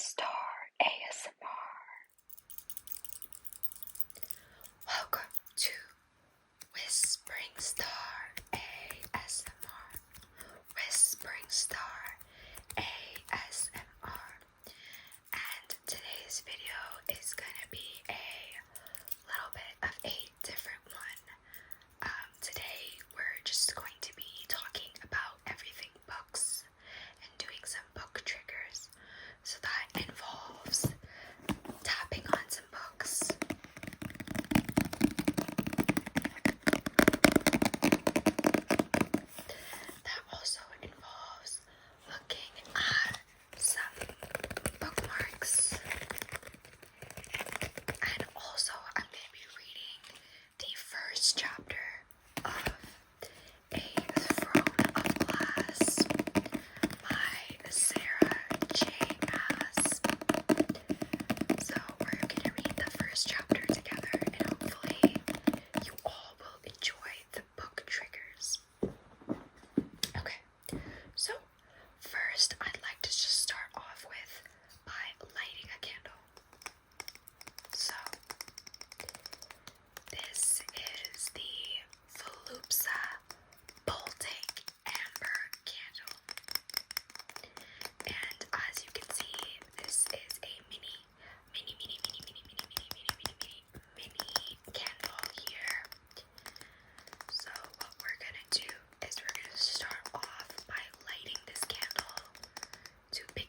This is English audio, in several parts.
Star ASMR. Welcome to Whispering Star ASMR. Whispering Star ASMR. And today's video is gonna be a little bit of a different one. Today we're just going to be talking about everything books and doing some book triggers. So that involves tapping on some books. That also involves looking at some bookmarks. And also I'm going to be reading the first chapter of A Throne of Glass by Sarah J. Maas. So we're going to read the first chapter together, and hopefully you all will enjoy the book triggers. Okay, so first I'd like to just start off with by lighting a candle. So this is the Volupsa Baltic Amber Candle. And as you can see, this is a mini candle here. So what we're gonna do is we're gonna start off by lighting this candle to begin.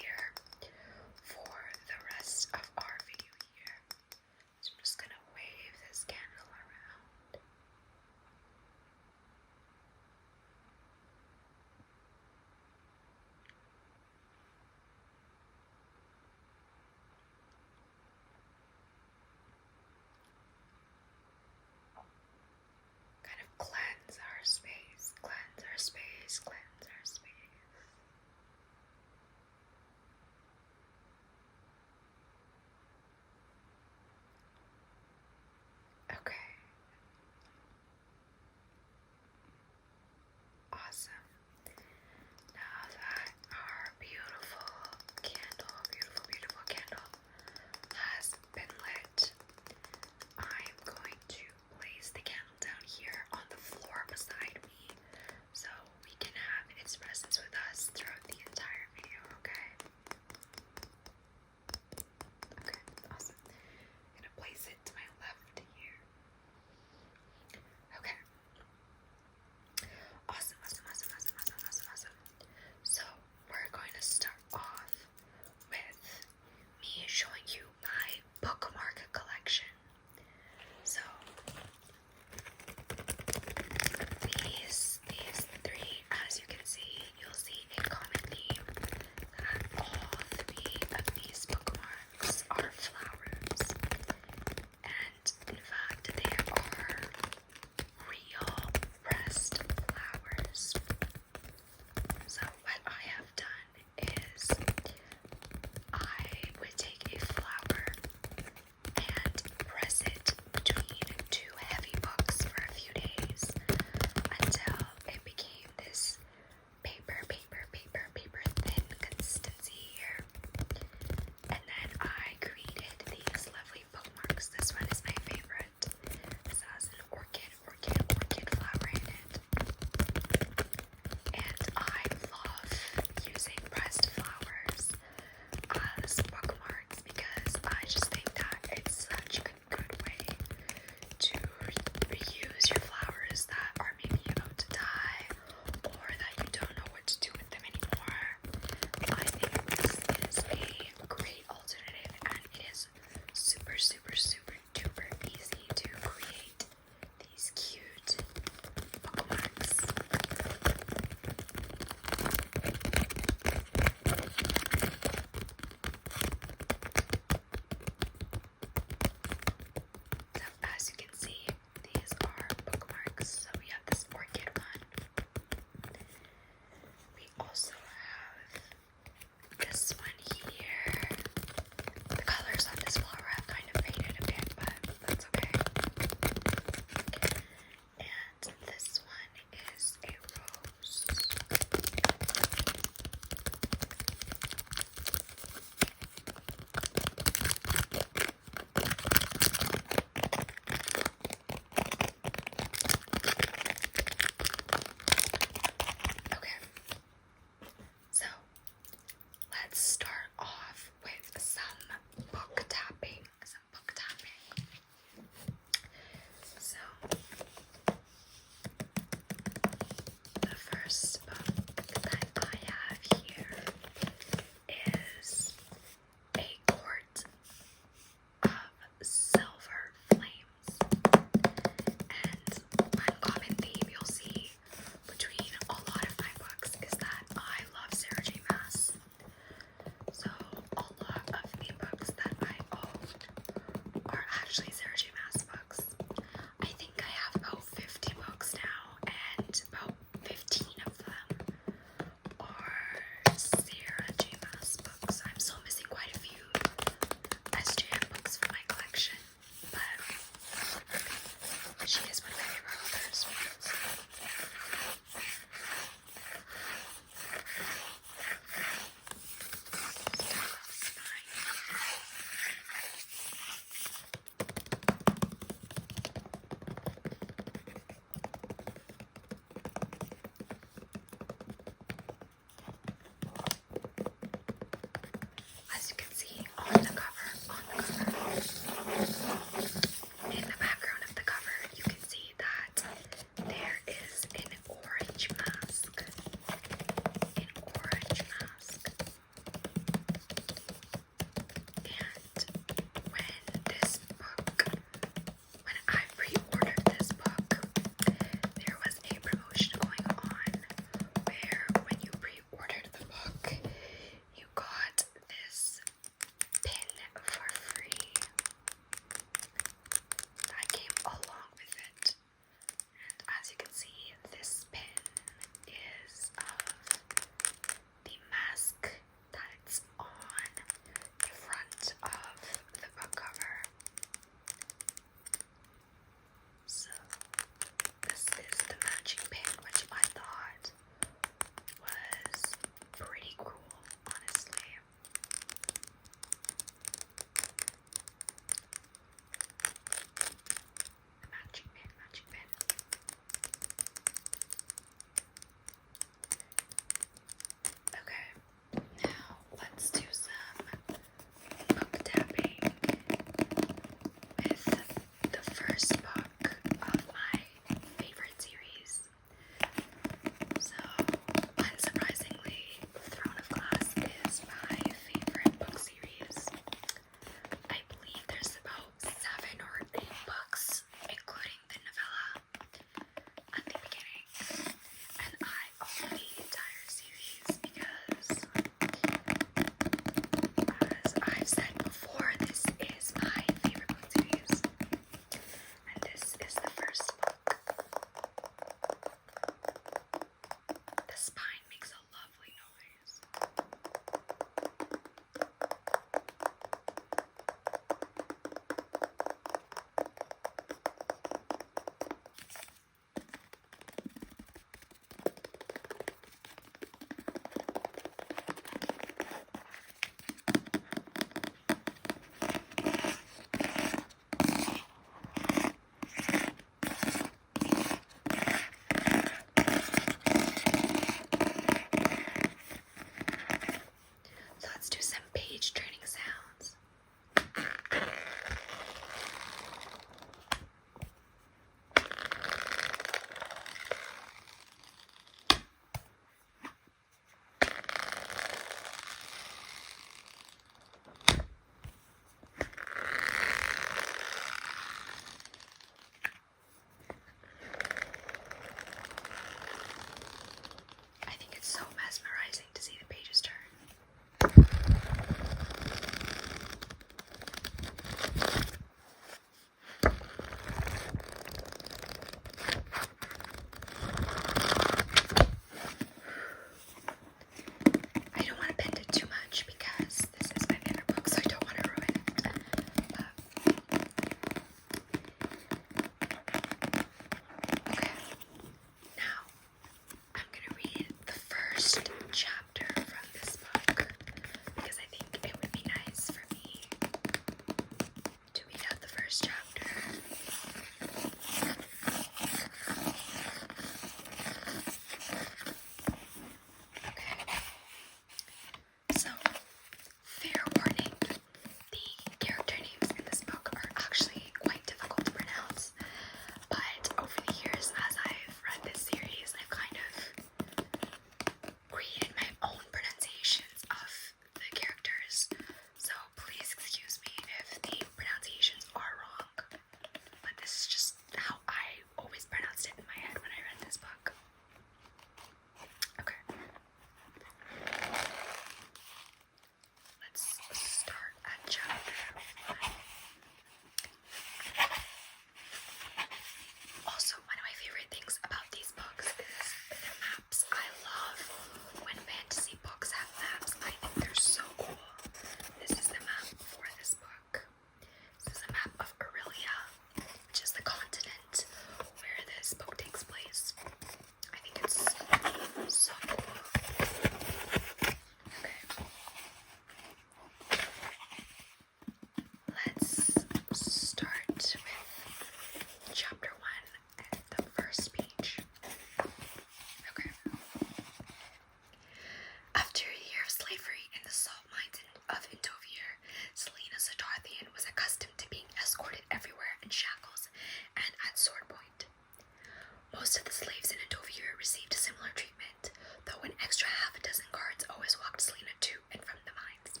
Most of the slaves in Endovir received similar treatment, though an extra half a dozen guards always walked Selena to and from the mines.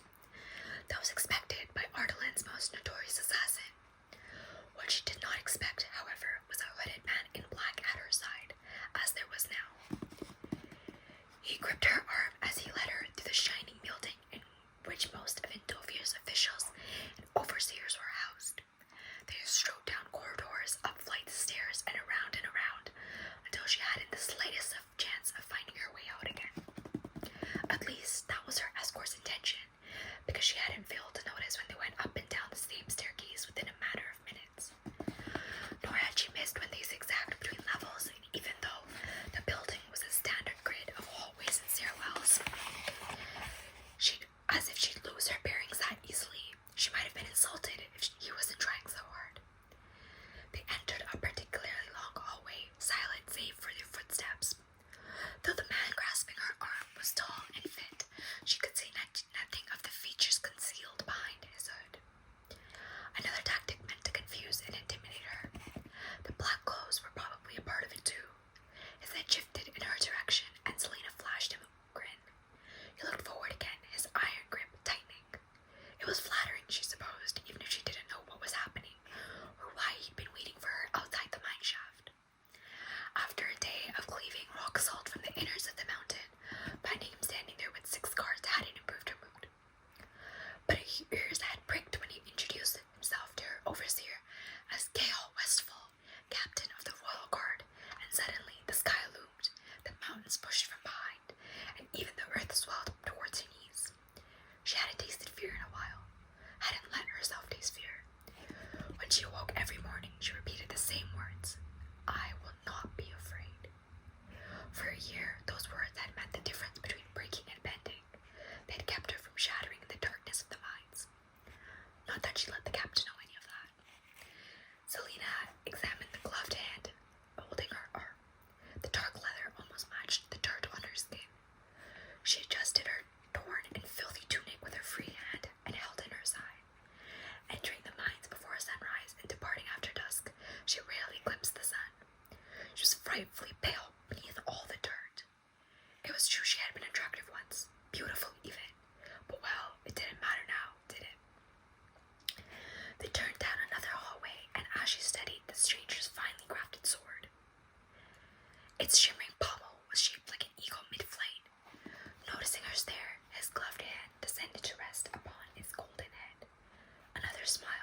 That was expected by Ardalan's most notorious assassin. What she did not expect, however, was a hooded man in black at her side, as there was now. He gripped her arm as he led her through the shining building in which most of Endovir's officials and overseers were housed. They strode down corridors, up flights of stairs, and around until she hadn't the slightest chance of finding her way out again. At least, that was her escort's intention, because she hadn't failed to notice when they went up and down the same staircase within a matter of minutes. Nor had she missed when they zigzagged between levels, and even though the building was a standard grid of hallways and stairwells, as if she'd lose her bearings that easily. She might have been insulted if he wasn't trying so hard. They entered a particularly long hallway, silent save for their footsteps. Though the man grasping her arm was tall and fit, she could see nothing of the features concealed behind his hood. Another tactic meant to confuse and intimidate her. The black clothes were probably a part of it too. His head shifted in her direction, and Selena flashed him a grin. He looked forward again, his iron grip tightening. It was flattering, she supposed, even if she didn't know what was happening, or why he'd been waiting for her outside the mine shaft. After a day of cleaving rock salt from the innards of the mountain, finding him standing there with 6 guards hadn't improved her mood. But her ears had pricked when he introduced himself to her overseer as Gale Westfall, captain of the Royal Guard, and suddenly the sky loomed, the mountains pushed from behind, and even the earth swelled towards her knees. She hadn't tasted fear in a while, hadn't let herself taste fear. When she awoke every morning, she repeated the same words, "I will not be afraid." For a year, those words had meant the difference between breaking and bending. They had kept her from shattering in the darkness of the mines. Not that she let the captain know any of that. Selena examined the gloved hand holding her arm. The dark leather almost matched the dirt on her skin. She adjusted her torn and filthy tunic with her free hand and held in her side. Entering the mines before sunrise and departing after dusk, she rarely glimpsed the sun. She was frightfully pale beneath all the dirt. It was true she had been attractive once, beautiful even, but well, it didn't matter now, did it? They turned down another hallway, and as she studied the stranger's finely crafted sword, its shimmering pommel was shaped like an eagle mid-flight. Noticing her stare, his gloved hand descended to rest upon his golden head. Another smile